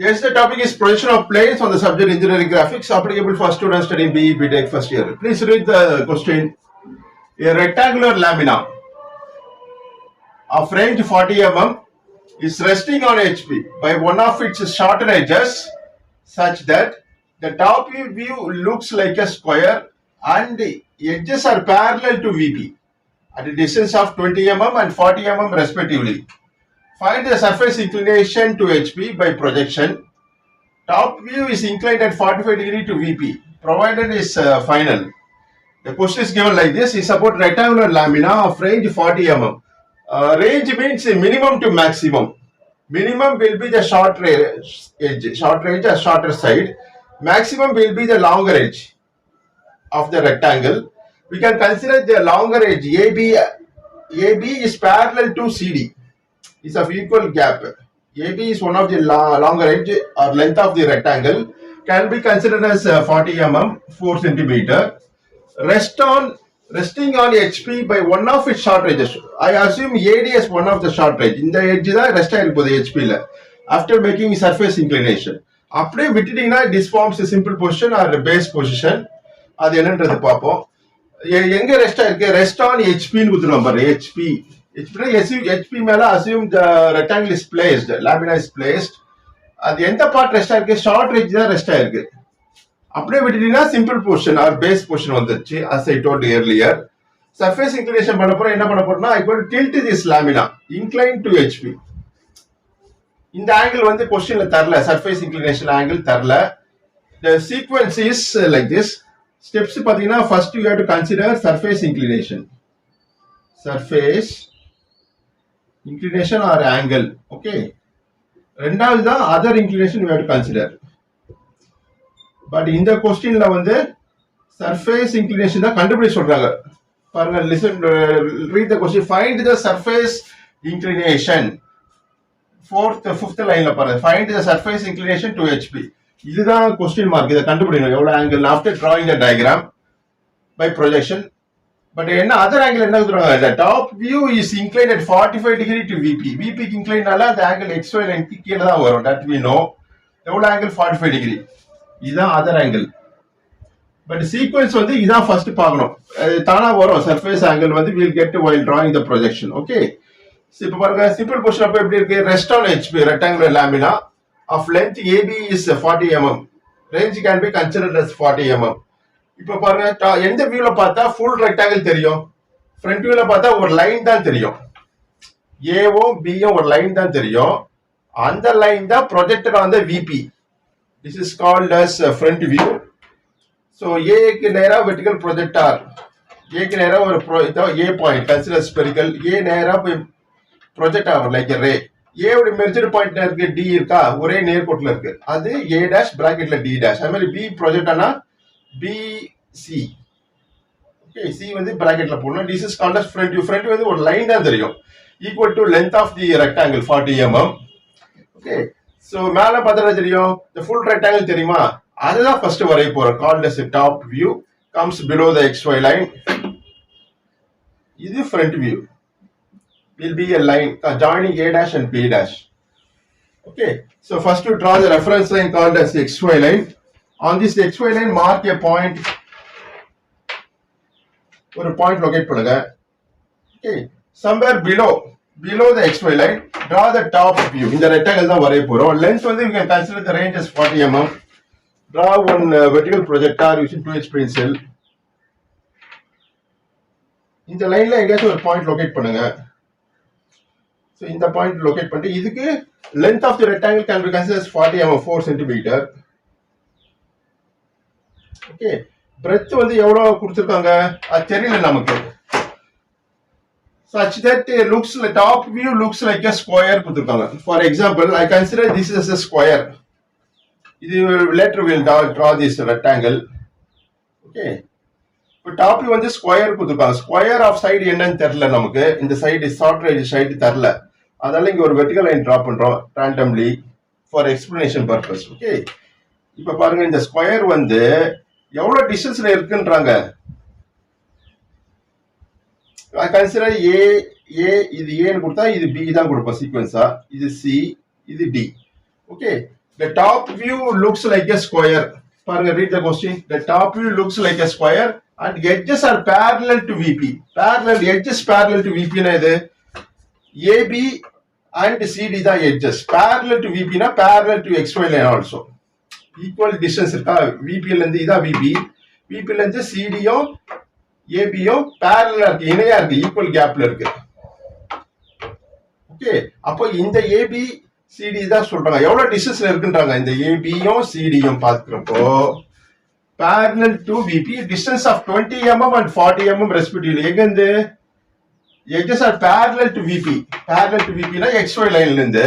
Yes, the topic is projection of planes on the subject engineering graphics applicable for students studying BE BTech first year. Please read the question. A rectangular lamina of range 40 mm is resting on HP by one of its shorter edges such that the top view looks like a square and the edges are parallel to VP at a distance of 20 mm and 40 mm respectively. Find the surface inclination to HP by projection. Top view is inclined at 45 degree to VP. Provided is final. The question is given like this: is about rectangular lamina of range 40 mm. Range means minimum to maximum. Minimum will be the short edge or shorter side. Maximum will be the longer edge of the rectangle. We can consider the longer edge AB. AB is parallel to CD. Is of equal gap. AB is one of the longer edge or length of the rectangle. Can be considered as 40 mm, 4 centimeter. Resting on HP by one of its short edges. I assume AD is one of the short edge. In the edge தான் rest ஆயிருப்போது HP after making surface inclination. அப்படியே விட்டுட்டீங்கன்னா this forms a simple position or a base position. அது என்னன்றது பார்ப்போம். எங்க rest ஆயிருக்கு? Rest on HP ன்னு கொடுத்துருவோம் பாரு. HP மேல assume the rectangle is placed, lamina is placed. அது எந்த பார்ட் ரெஸ்ட் ஆயிருக்கு? ஷார்ட் edge தான் ரெஸ்ட் ஆயிருக்கு. அப்படியே விட்டுட்டீங்கன்னா simple position or base position வந்துருச்சு. as I told you earlier. Surface inclination பண்ண போறோம். என்ன பண்ண போறோம்னா I going to tilt this lamina inclined to HP. இந்த ஆங்கிள் வந்து क्वेश्चनல தரல. சர்ஃபேஸ் இன்க்ளினேஷன் ஆங்கிள் தரல. The sequence is like this. Steps பாத்தீங்கன்னா first you have to consider surface inclination. Surface inclination or angle. Okay. ரெண்டாவது தான் other inclination you have to consider. But இந்த கொஸ்டின்ல வந்து சர்ஃபேஸ் இன்க்ளினேஷன் தான் கண்டுபிடிச்சு சொல்றாங்க பாருங்க. Listen, read the question. Find the surface inclination. Fifth லைன்ல பாருங்க. Find the surface inclination to HP. இதுதான் கொஸ்டின் மார்க். இதை கண்டுபிடிக்கணும் எவ்வளவு angle after drawing the diagram by projection. But என்ன அதர் ஆங்கிள் என்ன கொடுக்குறாங்க? Top view is incline at 45 degree to VP. VPக்கு இன்க்ளைனால அந்த ஆங்கிள் XY லைனுக்கு கீழே தான் வரும். That we know. எவ்வளவு ஆங்கிள்? 45 டிகிரி. இதுதான் அதர் ஆங்கிள். பட் சீக்வன்ஸ் வந்து இதான் ஃபர்ஸ்ட் பார்க்கணும். தானா வரும் சர்ஃபேஸ் ஆங்கிள் வந்து will get while drawing the projection. Okay. இப்போ பாருங்க சிம்பிள் பொசிஷன் அப்போ எப்படி இருக்கு? Rest on HP rectangular lamina of length AB is 40 mm. Range can be considered as 40 mm. இப்போ பாருங்க எந்த வியூல பார்த்தா ஃபுல் ரெக்டாங்கிள் தெரியும்? ஃப்ரண்ட் வியூல பார்த்தா ஒரு லைன் தான் தெரியும். ஏவும் பியும் ஒரு லைன் தான் தெரியும். அந்த லைன் தான் projected on the VP. This is called as front view. So A க்கு நேரா vertical projector. A க்கு நேரா ஒரு A point consider spherical. A நேரா போய் project ஆகும் like a ray. A உடைய மெர்ஜர் பாயிண்ட் இருக்கு, D இருக்கா? ஒரே நேர்கோட்டுல இருக்கு. அது A dash bracketல D dash. அதே மாதிரி B project ஆனா BC. Okay, C வந்து bracketல போடணும். This is called as front view. Front view வந்து ஒரு லைன் தான் தெரியும். Equal to length of the rectangle 40 mm. Okay. So மேல பார்த்தா தெரியும் the full rectangle தெரியுமா? அதுதான் ஃபர்ஸ்ட் வரைய போறோம். called as a top view comes below the XY line. இது front view will be a line joining A dash and B dash. Okay, so first to draw the reference line called as the XY line. On this XY line mark a point. ஒரு point locate பண்ணுங்க. Okay, somewhere below the XY line, draw the top view. இந்த rectangle தான் வரைய போறோம். Length வந்து you can consider the range as 40 mm. Draw one vertical projector using 2H pencil. இந்த லைன்ல எங்கேயாச்சும் ஒரு பாயிண்ட் லொகேட் பண்ணுங்க. So இந்த பாயிண்ட் லொகேட் பண்ணிட்டு இதுக்கு length of the rectangle can be considered as 40 mm, 4 centimeter. Okay, breadth வந்து எவ்வளவு கொடுத்திருக்காங்க அது தெரியல நமக்கு. Such that looks like top view looks like a square கொடுத்திருக்காங்க. For example, I consider this as a square. இது later we'll draw this rectangle. Okay. இப்போ top view வந்து ஸ்கொயர் கொடுத்திருக்காங்க. ஸ்கொயர் ஆஃப் சைடு என்னன்னு தெரியல நமக்கு. இந்த சைடு ஷார்ட் ரைட் சைடு தெரியல. அதனால இங்க ஒரு வெர்டிகல் லைன் டிரா பண்றோம் randomly for explanation purpose. Okay. இப்போ பாருங்க இந்த ஸ்கொயர் வந்து எவ்வளவு டிஸ்டன்ஸ்ல இருக்குன்றாங்க. I consider A இது A ன்னு கொடுத்தா இது B தான் கொடுப்போம் சீக்வென்ஸா. இது C, இது D. Okay. the top view looks like a square. பாருங்க, read the question. The top view looks like a square and edges are parallel to VP. Parallel edges parallel to VP na இது AB and CD தான் edges. Parallel to VP na parallel to XY line also. Equal distance இருக்கா, VP ல இருந்து இதா VP, VP ல இருந்து CD யும் AB யும் parallel இருக்கு, இணையா இருக்கு, ஈக்குவல் கேப்ல இருக்கு. ஓகே, அப்போ இந்த AB CD தான் சொல்றாங்க. எவ்வளவு டிஸ்டன்ஸ்ல இருக்குன்றாங்க. இந்த AB யும் CD யும் பார்க்கறப்போ parallel to VP, distance of 20 mm and 40 mm respectively. எங்க edges are parallel to VP. Parallel to VP னா XY லைன்ல இருந்து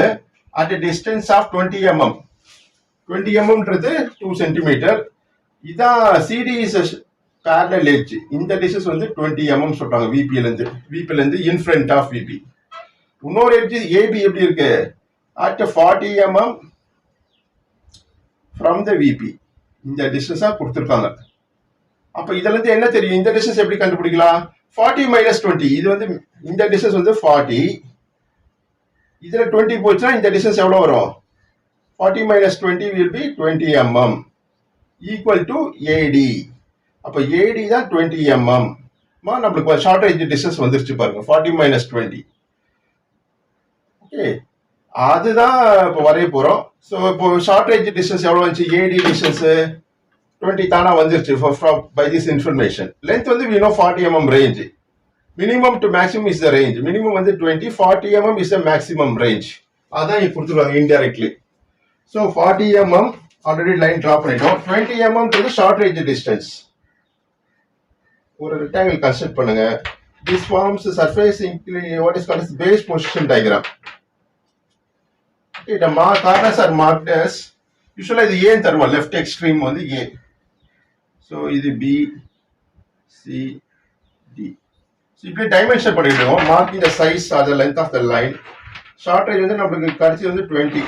at a distance of 20 mm. 20 mm ன்றது 2 cm. இதான் CD is a parallel edge. இந்த distance வந்து 20 mm சொல்றாங்க VP ல இருந்து. VP ல இருந்து in front of VP. இன்னொரு edge AB எப்படி இருக்கு? At 40 mm from the VP. இந்த டிஸ்டன்ஸா கொடுத்திருக்காங்க. அப்ப இதுல இருந்து என்ன தெரியும்? இந்த டிஸ்டன்ஸ் எப்படி கண்டுபிடிக்கலாம்? 40 minus 20. இது வந்து இந்த டிஸ்டன்ஸ் வந்து 40. இதுல 20 போச்சுன்னா இந்த டிஸ்டன்ஸ் எவ்வளவு வரும்? 40 minus 20 will be 20 mm equal to AD. அப்ப AD தான் 20 mm. நம்மளுக்கு ஷார்ட் ரேஞ்ச் டிஸ்டன்ஸ் வந்துருச்சு பாருங்க, 40 minus 20. ஓகே, அதுதான் இப்போ வரைய போறோம். ஸோ இப்போ ஷார்ட் ரேஞ்ச் டிஸ்டன்ஸ் எவ்வளோ வந்துச்சு? ஏடி டிஸ்டன்ஸ் 20 தானா வந்துருச்சு பை திஸ் இன்ஃபர்மேஷன். லென்த் வந்து we know 40 mm range. Minimum to maximum is the range. Minimum வந்து 20, 40 mm is the maximum range. அதான் இங்க கொடுத்துருவாங்க indirectly. So 40 mm already line draw பண்ணிட்டோம். 20 mm ஷார்ட் ரேஞ்ச் டிஸ்டன்ஸ். ஒரு rectangle construct பண்ணுங்க. This forms surface what is called base position diagram. The corners are marked as usually இது A தருவோம், left extreme வந்து A. So இது B, C, D. So இப்படி dimension பண்ணிடுவோம். Marking the size or the length of the line. Short range வந்து நமக்கு கடைசி வந்து 20.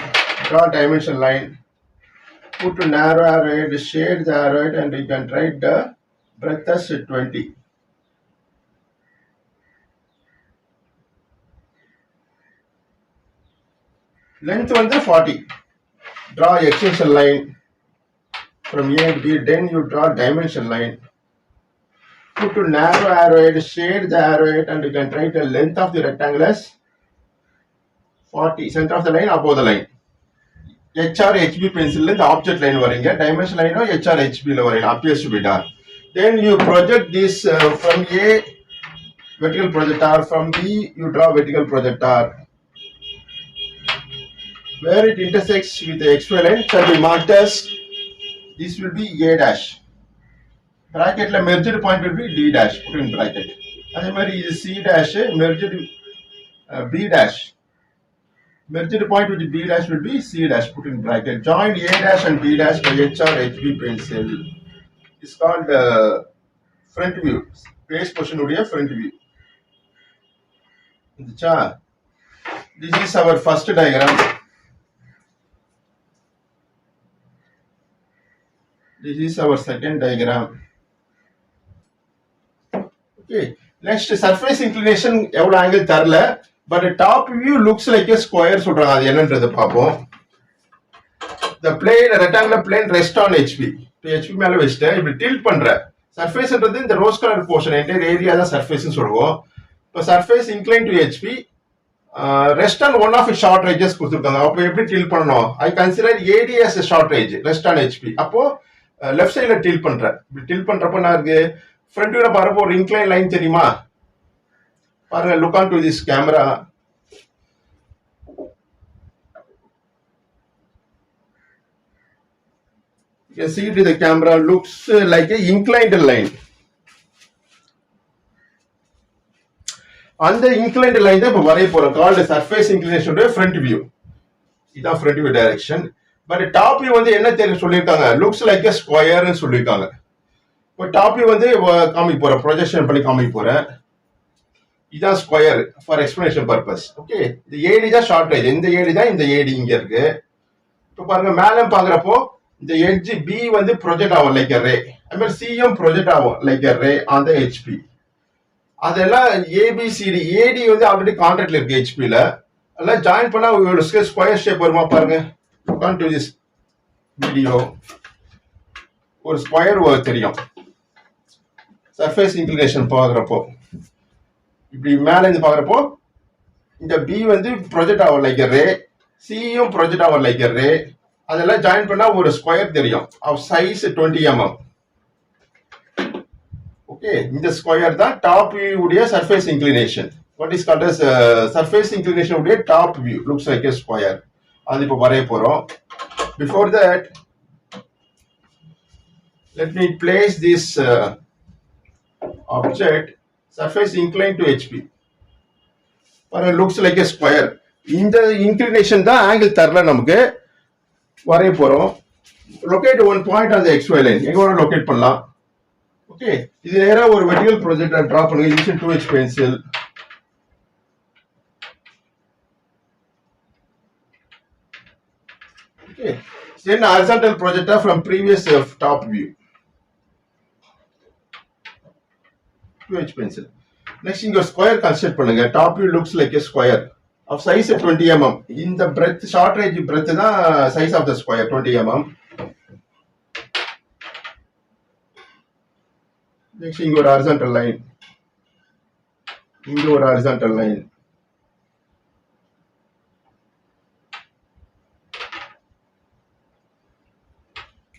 Draw dimension line. Put to narrow arrowhead, shade the arrowhead and you can write the breadth as 20. Length வந்து 40. Draw extension line from A to B. Then you draw dimension line. Put to narrow arrowhead, shade the arrowhead and you can write the length of the rectangle as 40. Center of the line, above the line. HR HB pencil the object line வரீங்க. Dimension line HR HB ல வரீங்க. Appears to be dark. Then you project this from A, vertical projector. From B, you draw vertical projector. Where it intersects with the XY line shall be marked as, this will be A dash. Bracket la merged point will be D dash, put in bracket. அதே மாதிரி இது C dash, merged B dash. Merged point with B dash will be C dash, put in bracket. Join A dash and B dash by HR HB pencil. It's called front view. Base portion உடைய front view. This is our first diagram. This is our second diagram. Okay, next surface inclination எவ்வளவு angle தரல, but the top view looks like a square சொல்றாங்க. அது என்னன்றது பாப்போம். The plane, rectangular plane rest on HB. இப்போ HB மேல வச்சிட்டு இப்படி tilt பண்ற. Surfaceன்றது இந்த rose color portion, entire area தான் surface னு சொல்றோம். இப்போ surface inclined to HB, rest on one of its short edges கொடுத்திருக்காங்க. அப்போ எப்படி tilt பண்ணனும்? I consider AD as a short edge, rest on HB. அப்போ லெஃப்ட் சைடுல டில் பண்றேன். இப்படி டில் பண்றப்ப நான் இருக்கு ஃப்ரண்ட் வியூல பாருங்க ஒரு இன்க்ளைன் லைன் தெரியுமா? பாருங்க, look on to this camera. You can see the camera looks like a inclined line. அந்த inclined line தான் இப்ப வரைய போறோம். called surface inclination உடைய front view. இதான் front view direction. But top view வந்து என்ன தெரியும் சொல்லியிருக்காங்க? லுக்ஸ் லைக் எ ஸ்கொயர்னு சொல்லியிருக்காங்க. இப்போ டாப் வியூ வந்து காமிக்க போறேன், ப்ரொஜெக்ஷன் பண்ணி காமிக்க போறேன். இதான் square for explanation purpose. Okay, இந்த ஏடி தான் ஷார்ட் ரேஞ்ச். இந்த ஏடி தான் இந்த ஏடி இங்க இருக்கு. இப்போ பாருங்க, மேல பாக்குறப்போ இந்த எட்ஜ் பி வந்து ப்ரொஜெக்ட் ஆகும் லைக் எ ரே. அது மாதிரி சியும் ப்ரொஜெக்ட் ஆகும் like a ray on the HP. அதெல்லாம் ஏபிசிடி. ஏடி வந்து ஆல்ரெடி கான்ட்ராக்ட்ல இருக்கு ஹெச்பில. அதெல்லாம் ஜாயின் பண்ணா ஸ்கொயர் ஷேப் வருமா பாருங்க. Look on to this video ஒரு ஸ்கொயர் தெரியும். சர்ஃபேஸ் இன்க்ளினேஷன் பார்க்குறப்போ இப்படி மேலே இருந்து பார்க்குறப்போ இந்த பி வந்து ப்ரொஜெக்ட் ஆகும் லைக் ரே, சியும் ப்ரொஜெக்ட் ஆகும் லைக் ரே. அதெல்லாம் ஜாயின் பண்ணா ஒரு ஸ்கொயர் தெரியும் ஆஃப் சைஸ் 20 mm. ஓகே, இந்த ஸ்கொயர் தான் டாப் வியூ உடைய surface inclination. What is called as surface inclination உடைய top view looks like a square. அது இப்போ வரைய போறோம். Before that let me place this object surface inclined to HP. It looks like a square. இந்த inclination தான் angle தரல நமக்கு. வரைய போறோம். Locate one point on the XY line. எங்க வேணா லொகேட் பண்ணலாம். ஓகே, இது நேரா ஒரு வெர்டிகல் ப்ரொஜெக்டர் டிரா பண்ணுங்க using 2H pencil. Okay, send horizontal projector from previous top view. 2H pencil. Next, இங்க ஒரு ஸ்கொயர் கன்ஸ்ட்ரக்ட் பண்ணுங்க. Top view looks like a square of size 20 mm. இந்த பிரெத் ஷார்ட் ரேஞ்ச் பிரெத் தான் size of the square 20 mm. Next இங்க ஒரு horizontal line, இங்க ஒரு horizontal line.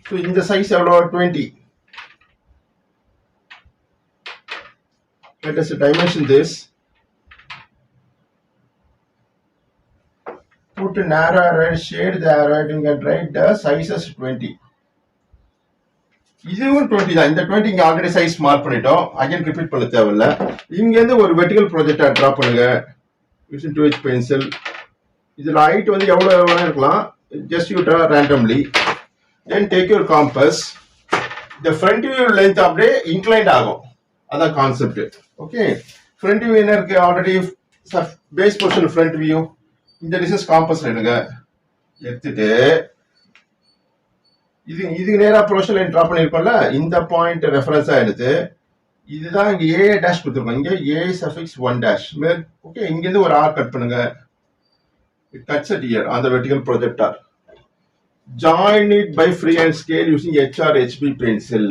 So இந்த சைஸ் எவ்வளோ 20. Let us dimension this. Put a narrow array, shade the array, you can write the sizes 20. இதுவும் 20 தான். இந்த 20 இங்க ஆல்ரெடி சைஸ் மார்க் பண்ணிட்டோம். அகைன் ரிப்பீட் பண்ண தேவையில்ல. இங்க இருந்து ஒரு வெர்டிகல் ப்ரொஜெக்டர் டிரா பண்ணுங்க யூசிங் 2H பென்சில். இதுல ஹைட் வந்து எவ்வளவு வேணா இருக்கலாம். Just you draw randomly. Then take your compass. The front view length அப்படியே இன்க்ளைன்ட் ஆகும். அதான் கான்செப்ட். ஓகே, ஃப்ரண்ட் வியூ என்ன இருக்கு already base portion front view. இந்த டிஸ்டன்ஸ் காம்பஸ்ல எடுங்க. எடுத்துட்டு இதுக்கு நேரா ப்ரொஜெக்ஷன் லைன் டிரா பண்ணிருக்கோம்ல, இந்த பாயிண்ட் ரெஃபரன்ஸா எடுத்து இதுதான் இங்க ஏ டேஷ் கொடுத்துருக்கோம். இங்க ஏ சஃபிக்ஸ் 1 டேஷ். ஓகே, இங்க இருந்து ஒரு ஆர் கட் பண்ணுங்க. It cuts at here on the vertical projector. Join it by freehand scale using HR HB pencil.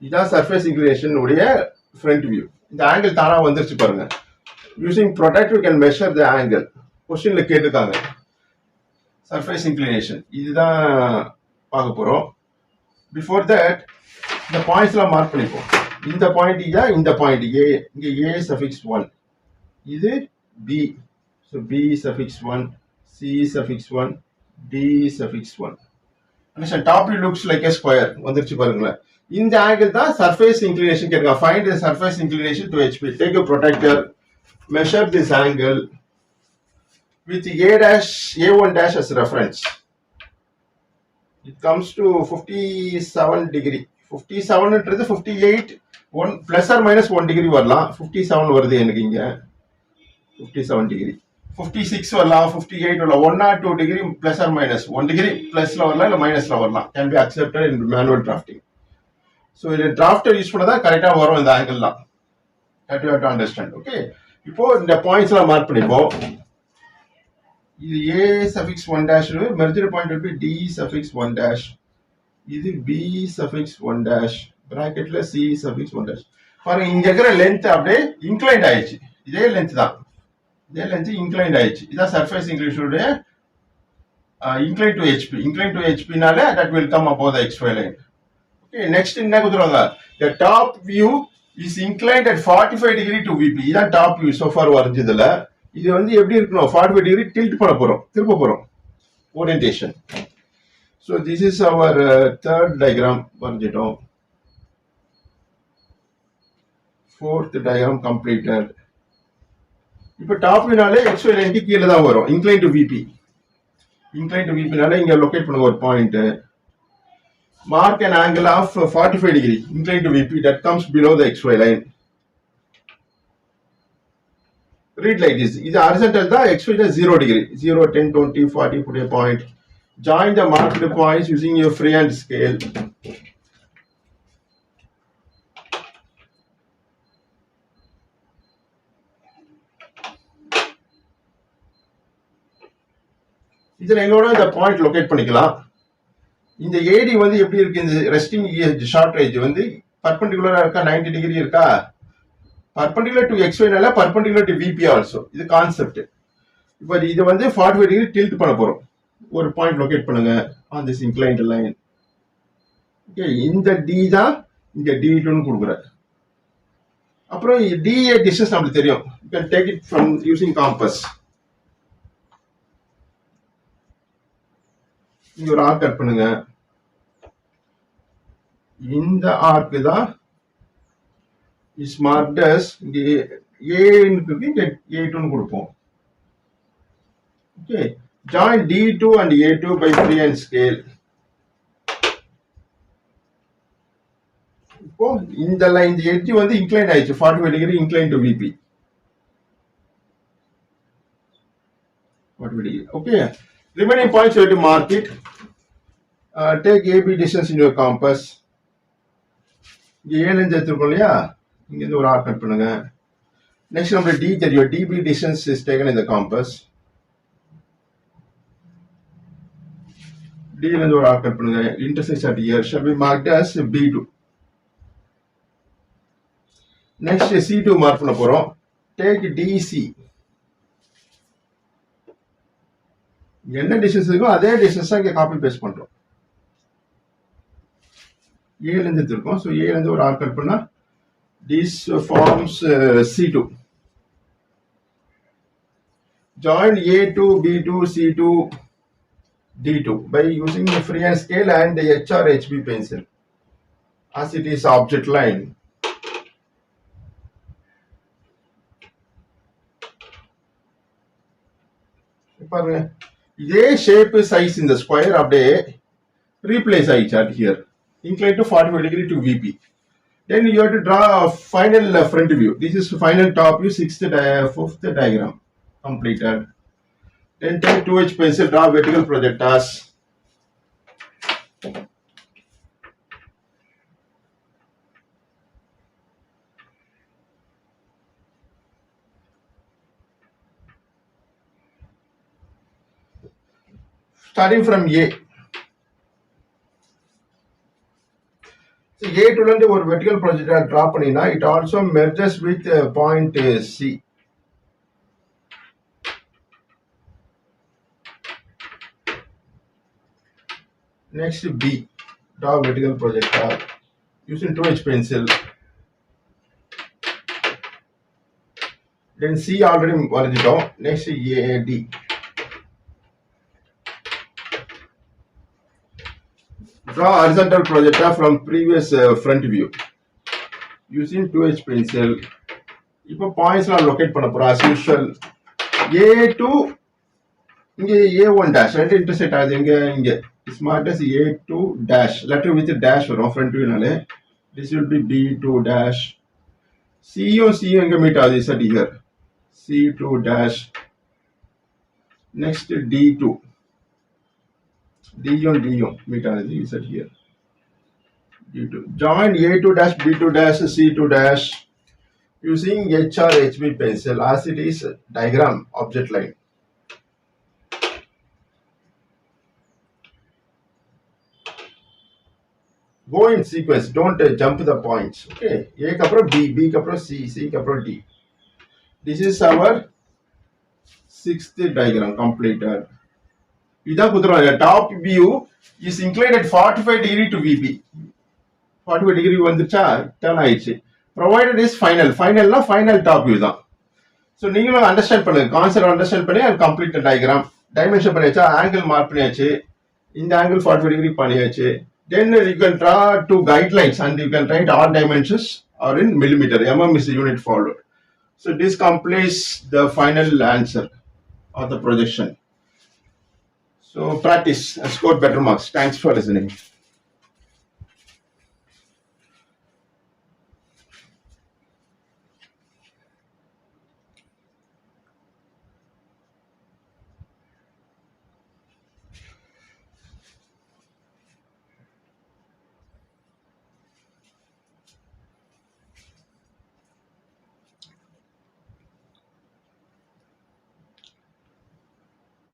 இதான் சர்ஃபேஸ் இன்க்ளினேஷன் உடைய ஃப்ரண்ட் வியூ. இந்த ஆங்கிள் தானா வந்துருச்சு பாருங்க. Using protractor you can measure the angle. கொஸ்டின்ல கேட்டிருக்காங்க surface inclination. இதுதான் பார்க்க போறோம். பிஃபோர் தட் இந்த பாயிண்ட்ஸ்லாம் மார்க் பண்ணிப்போம். இந்த பாயிண்ட் இந்த பாயிண்ட் ஏ, இங்க ஏ சஃபிக்ஸ் 1, இது B, so B suffix 1, C suffix 1, D suffix 1. Understand? Top view looks like a square. வந்துருச்சு பாருங்களேன். இந்த ஆங்கிள் தான் சர்ஃபேஸ் இன்க்ளினேஷன் கேட்க. Find the surface inclination to HP. Take a protractor, measure this angle with A1 dash as reference. It comes to 57 degree. 57 ன்றது 58, 1 plus or minus 1 degree வரலாம். 57 வருது எனக்கு இங்க. 57 degree. 56 வரலாம், 58 வரலாம். 1 or 2 degree plus or minus 1 degree பிளஸ்ல வரலாம் இல்ல மைனஸ்ல வரலாம். Can be accepted in manual drafting. So இது டிராஃப்டர் யூஸ் பண்ணா தான் கரெக்டா வரும் இந்த ஆங்கிள்லாம். That you have to understand. Okay, இப்போ இந்த பாயிண்ட்ஸ்லாம் மார்க் பண்ணிப்போம். இது A suffix 1 dash, merged point will be D suffix 1 dash. இது B suffix 1 dash, bracketல C suffix 1 dash. பாருங்க, இங்க இருக்கிற லென்த் அப்படியே இன்க்ளைன்ட் ஆயிடுச்சு. இதே லென்த் தான். இதே லென்த் இன்க்ளைன்ட் ஆயிடுச்சு. இதான் சர்ஃபேஸ் இன்க்ளினேஷனுடைய incline to HP. Incline to HPனால that will come above the XY line. Okay, next என்ன கொடுத்துருவாங்க, the top view is inclined at 45 degree to VP. இதான் டாப் வியூ so far வரைஞ்சதுல. இது வந்து எப்படி இருக்கணும், 45 degree tilt பண்ண போறோம், திருப்ப போறோம், orientation. So this is our third diagram வரைஞ்சிட்டோம். Fourth diagram completed. இப்போ டாப் வியூனாலே XY லைனுக்கு கீழே தான் வரும். Incline to VP. Incline to VPனால இங்க லொகேட் பண்ணுங்க ஒரு point. Mark an angle of 45 degree inclined to VP that comes below the XY line. Read like this. This horizontal da XY is 0 degree. 0, 10, 20, 40, put a point. Join the marked points using your freehand scale. இதில் எங்களோட இந்த point locate பண்ணிக்கலாம். இந்த ஏடி வந்து எப்படி இருக்கு, இந்த resting short range வந்து பர்பண்டிகுலரா இருக்கா, 90 டிகிரி இருக்கா, பர்பண்டிகுலர் டு எக்ஸ்ஒய்னால பர்பண்டிகுலர் டு விபி ஆல்சோ. இது கான்செப்ட். இப்போ இது வந்து 45 டிகிரி டில்ட் பண்ண போறோம். ஒரு பாயிண்ட் லொக்கேட் பண்ணுங்க on this inclined line. Okay, இந்த டி தான் இங்க D2 கொடுக்குறேன். அப்புறம் டிஏ டிஸ்டன்ஸ் நம்மளுக்கு தெரியும். You can take it from using compass. இங்க ஒரு ஆர்க் கட் பண்ணுங்க. இந்த ஆர்க் தான் இஸ் மார்க்ட் அஸ் இங்க A இங்க A2 கொடுப்போம். Okay, join D2 and A2 by freehand scale. இப்போ இந்த லைன், இந்த எட்ஜ் வந்து இன்க்ளைன் ஆயிடுச்சு 45 degree incline to VP. 45 degree. Okay, remaining points you have to mark it. Take AB distance in your compass. இங்க 7 inch எடுத்துருக்கோம் இல்லையா, இங்க இருந்து ஒரு ஆர்க் கட் பண்ணுங்க. நெக்ஸ்ட் நம்ம டி தெரியும், DP distance is taken in the compass. D ல இருந்து ஒரு ஆர்க் கட் பண்ணுங்க. Intersect at here shall be marked as B2. Next C2 mark பண்ண போறோம். Take DC. என்ன டிஸ்டன்ஸ் இருக்கோ அதே டிஸ்டன்ஸ் இங்க காப்பி பேஸ்ட் பண்றோம். A ல இருந்து எடுத்துருக்கோம். ஸோ A ல இருந்து ஒரு ஆர்க் கட் பண்ணா this forms C2. Join A2, B2, C2, D2 by using the freehand scale and the HRHB pencil as it is object line. பாருங்க, இதே ஷேப் சைஸ் இந்த ஸ்கொயர் அப்படியே ரீப்ளேஸ் ஆயிடுச்சு at here, inclined to 45 degree to VP. Then you have to draw a final front view. This is final top view, fifth diagram completed. Then take 2H pencil, draw vertical projectors. Starting from A. So A to learn ஒரு vertical projector draw பண்ணினா, it also merges with point C. Next B, draw vertical projector using 2H pencil. Then C already வரைஞ்சிட்டோம். Next AD. Draw horizontal projector from previous front view using 2H pencil. இப்போ points எல்லாம் locate பண்ண போறோம் as usual. A2 இங்க A1 dash ரெண்டு intersect ஆகுது. இங்க is marked as A2 dash, letter with dash வரும் front view நால. This will be B2 dash. C இங்க மீட் ஆகுது is at here, C2 dash. Next D2 meet ஆகுது is at here, D2. Join A2 dash, B2 dash, C2 dash using HRHB pencil as it is diagram object line. Go in sequence, don't jump the points. Okay, A க்கு அப்புறம் B, B க்கு அப்புறம் C, C க்கு அப்புறம் D. This is our sixth diagram completed. இதான் குத்துறோம். Top view is inclined 45 degree to VP. 45 degree வந்துச்சா, turn ஆயிடுச்சு. ப்ரொவைடட் இஸ் ஃபைனல்னா ஃபைனல் டாப் வியூ தான். ஸோ நீங்களும் அண்டர்ஸ்டாண்ட் பண்ணுங்க, கான்செப்ட் அண்டர்ஸ்டாண்ட் பண்ணி அது கம்ப்ளீட் டயக்ராம். டைமென்ஷன் பண்ணியாச்சா, ஆங்கிள் மார்க் பண்ணியாச்சு, இந்த ஆங்கிள் 45 டிகிரி பண்ணியாச்சு. Then you can draw two guidelines and you can write all dimensions or in millimeter. mm is the unit followed. So this completes the final answer of the projection. So practice and score better marks. Thanks for listening.